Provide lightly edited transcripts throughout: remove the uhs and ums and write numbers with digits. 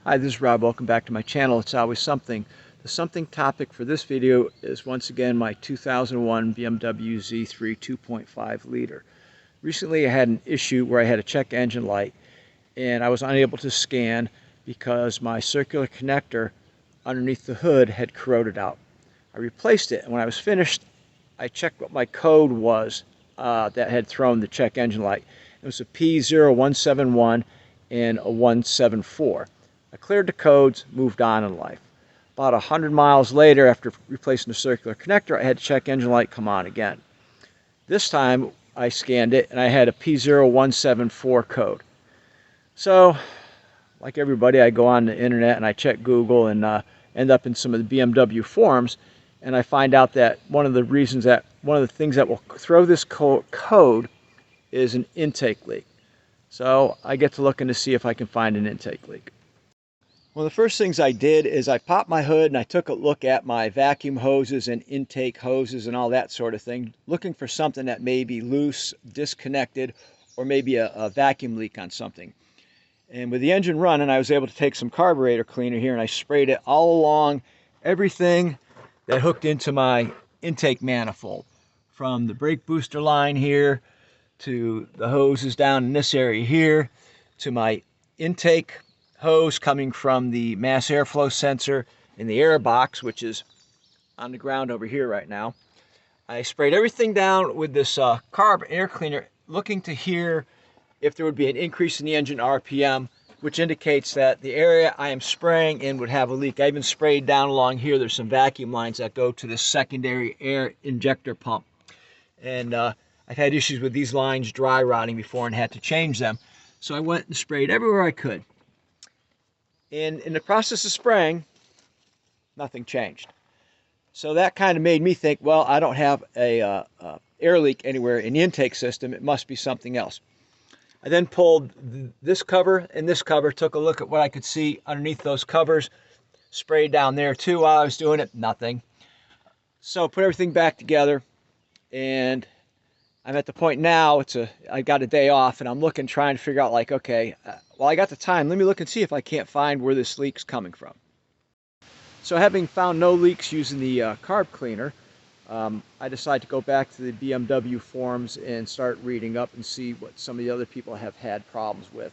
Hi, this is Rob. Welcome back to my channel. It's always something. The something topic for this video is once again my 2001 BMW Z3 2.5 liter. Recently I had an issue where I had a check engine light and I was unable to scan because my circular connector underneath the hood had corroded out. I replaced it, and when I was finished I checked what my code was that had thrown the check engine light. It was a P0171 and a 174. I cleared the codes, moved on in life. About 100 miles later, after replacing the circular connector, I had the check engine light come on again. This time I scanned it and I had a P0174 code. So, like everybody, I go on the internet and I check Google and end up in some of the BMW forums, and I find out that one of the things that will throw this code is an intake leak. So I get to looking to see if I can find an intake leak. One of the first things I did is I popped my hood and I took a look at my vacuum hoses and intake hoses and all that sort of thing, looking for something that may be loose, disconnected, or maybe a vacuum leak on something. And with the engine running, I was able to take some carburetor cleaner here and I sprayed it all along everything that hooked into my intake manifold, from the brake booster line here to the hoses down in this area here to my intake hose coming from the mass airflow sensor in the air box, which is on the ground over here right now. I sprayed everything down with this carb air cleaner, looking to hear if there would be an increase in the engine RPM, which indicates that the area I am spraying in would have a leak. I even sprayed down along here. There's some vacuum lines that go to this secondary air injector pump. And I've had issues with these lines dry rotting before and had to change them. So I went and sprayed everywhere I could. And in the process of spraying, nothing changed. So that kind of made me think, well, I don't have a air leak anywhere in the intake system. It must be something else. I then pulled this cover and this cover, took a look at what I could see underneath those covers, sprayed down there too while I was doing it, nothing. So put everything back together, and I'm at the point now, I got a day off and I'm looking, trying to figure out, like, okay, well, I got the time, let me look and see if I can't find where this leak's coming from. So having found no leaks using the carb cleaner, I decided to go back to the BMW forums and start reading up and see what some of the other people have had problems with.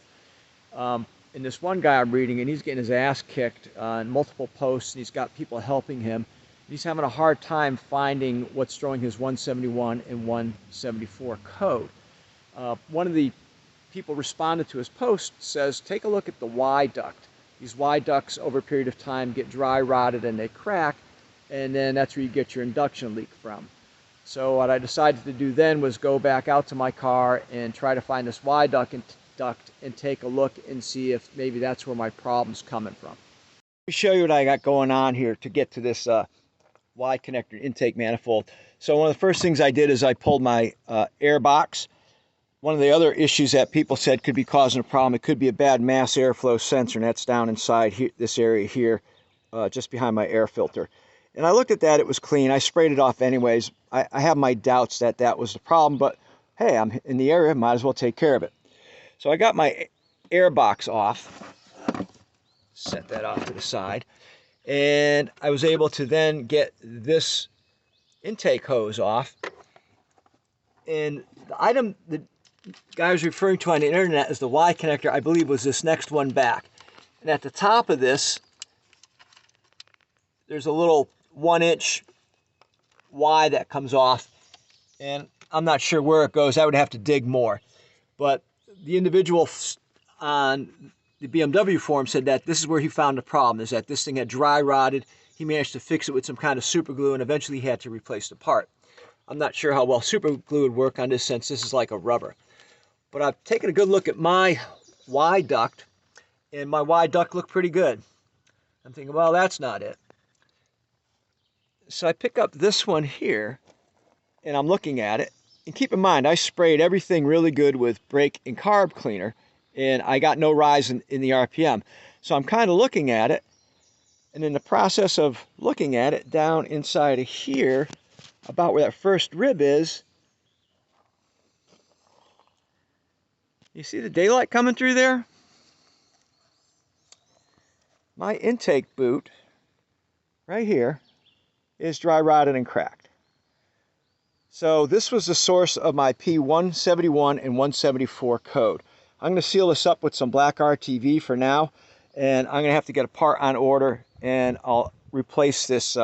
And this one guy I'm reading, and he's getting his ass kicked on multiple posts, and he's got people helping him. He's having a hard time finding what's throwing his 171 and 174 code. One of the people responded to his post says, take a look at the Y duct. These Y ducts over a period of time get dry rotted and they crack, and then that's where you get your induction leak from. So what I decided to do then was go back out to my car and try to find this Y duct and take a look and see if maybe that's where my problem's coming from. Let me show you what I got going on here to get to this Y connector intake manifold. So one of the first things I did is I pulled my air box. One of the other issues that people said could be causing a problem, it could be a bad mass airflow sensor, and that's down inside here, this area here, just behind my air filter. And I looked at that, it was clean. I sprayed it off anyways. I have my doubts that that was the problem, but hey, I'm in the area, might as well take care of it. So I got my air box off, set that off to the side, and I was able to then get this intake hose off. And the item the guy was referring to on the internet as the Y connector, I believe, was this next one back. And at the top of this, there's a little 1-inch Y that comes off, and I'm not sure where it goes. I would have to dig more. But the individual on the BMW forum said that this is where he found the problem, is that this thing had dry rotted. He managed to fix it with some kind of super glue, and eventually he had to replace the part. I'm not sure how well super glue would work on this, since this is like a rubber. But I've taken a good look at my Y duct, and my Y duct looked pretty good. I'm thinking, well, that's not it. So I pick up this one here, and I'm looking at it. And keep in mind, I sprayed everything really good with brake and carb cleaner, and I got no rise in the RPM. So I'm kind of looking at it, and in the process of looking at it, down inside of here, about where that first rib is, you see the daylight coming through there? my intake boot right here is dry rotted and cracked. So this was the source of my P0171 and 174 code. I'm going to seal this up with some black RTV for now, and I'm going to have to get a part on order, and I'll replace this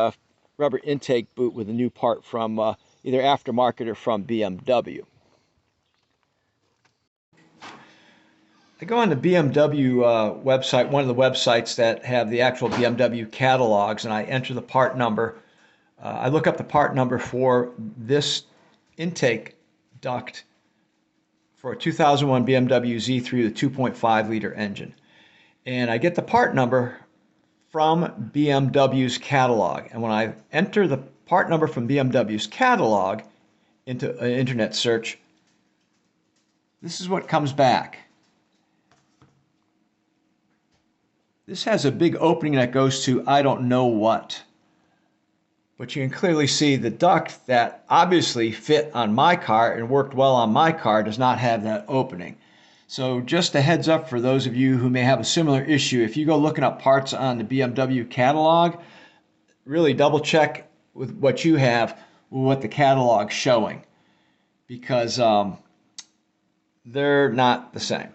rubber intake boot with a new part from either aftermarket or from BMW. I go on the BMW website, one of the websites that have the actual BMW catalogs, and I enter the part number. I look up the part number for this intake duct for a 2001 BMW Z3 with a 2.5 liter engine. And I get the part number from BMW's catalog. And when I enter the part number from BMW's catalog into an internet search, this is what comes back. This has a big opening that goes to I don't know what. But you can clearly see the duct that obviously fit on my car and worked well on my car does not have that opening. So just a heads up for those of you who may have a similar issue, if you go looking up parts on the BMW catalog, really double check with what you have with what the catalog's showing, because they're not the same.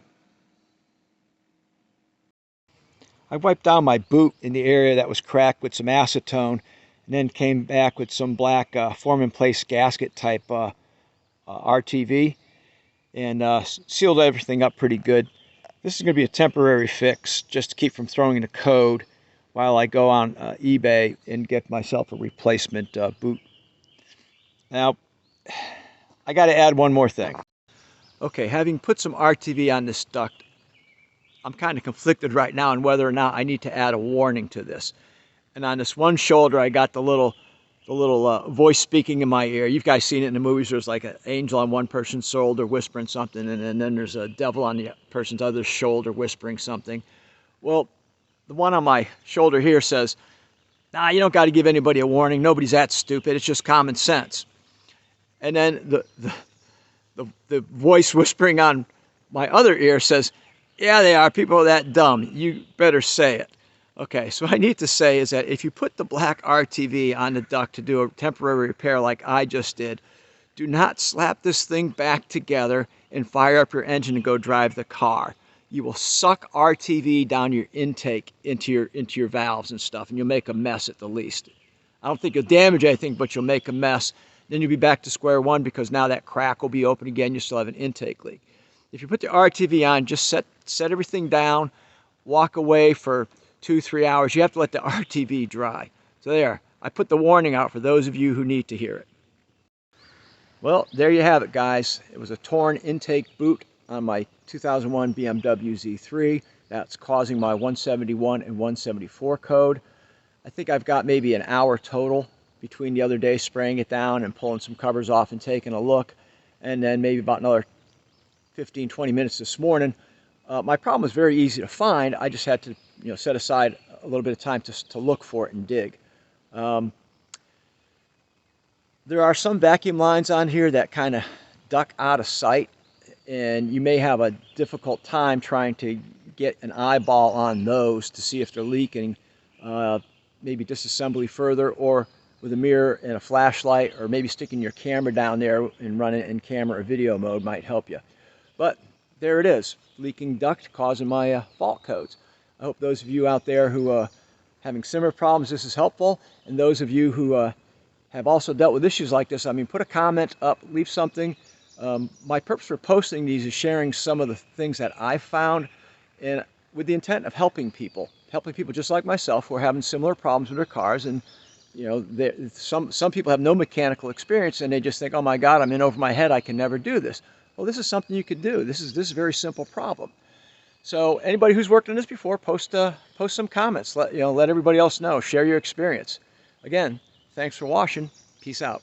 I wiped down my boot in the area that was cracked with some acetone, and then came back with some black form-in-place gasket type RTV, and sealed everything up pretty good. This is going to be a temporary fix just to keep from throwing in a code while I go on eBay and get myself a replacement boot. Now, I got to add one more thing. Okay, having put some RTV on this duct, I'm kind of conflicted right now on whether or not I need to add a warning to this. And on this one shoulder, I got the little voice speaking in my ear. You guys seen it in the movies. There's like an angel on one person's shoulder whispering something, and then there's a devil on the person's other shoulder whispering something. Well, the one on my shoulder here says, nah, you don't got to give anybody a warning. Nobody's that stupid. It's just common sense. And then the voice whispering on my other ear says, yeah, they are. People are that dumb. You better say it. Okay, so what I need to say is that if you put the black RTV on the duct to do a temporary repair like I just did, do not slap this thing back together and fire up your engine and go drive the car. You will suck RTV down your intake into your valves and stuff, and you'll make a mess at the least. I don't think you'll damage anything, but you'll make a mess. Then you'll be back to square one because now that crack will be open again. You still have an intake leak. If you put the RTV on, just set everything down, walk away for 2-3 hours. You have to let the RTV dry. So there, I put the warning out for those of you who need to hear it. Well, there you have it, guys. It was a torn intake boot on my 2001 BMW Z3. That's causing my 171 and 174 code. I think I've got maybe an hour total between the other day spraying it down and pulling some covers off and taking a look, and then maybe about another 15-20 minutes this morning. My problem was very easy to find. I just had to set aside a little bit of time to look for it and dig. There are some vacuum lines on here that kind of duck out of sight, and you may have a difficult time trying to get an eyeball on those to see if they're leaking, maybe disassembly further, or with a mirror and a flashlight, or maybe sticking your camera down there and running it in camera or video mode might help you. But there it is, leaking duct causing my fault codes. I hope those of you out there who are having similar problems, this is helpful. And those of you who have also dealt with issues like this, I mean, put a comment up, leave something. My purpose for posting these is sharing some of the things that I've found, and with the intent of helping people just like myself who are having similar problems with their cars. And some people have no mechanical experience, and they just think, oh my God, I'm in over my head, I can never do this. Well, this is something you could do. This is a very simple problem. So anybody who's worked on this before, post some comments. Let everybody else know. Share your experience. Again, thanks for watching. Peace out.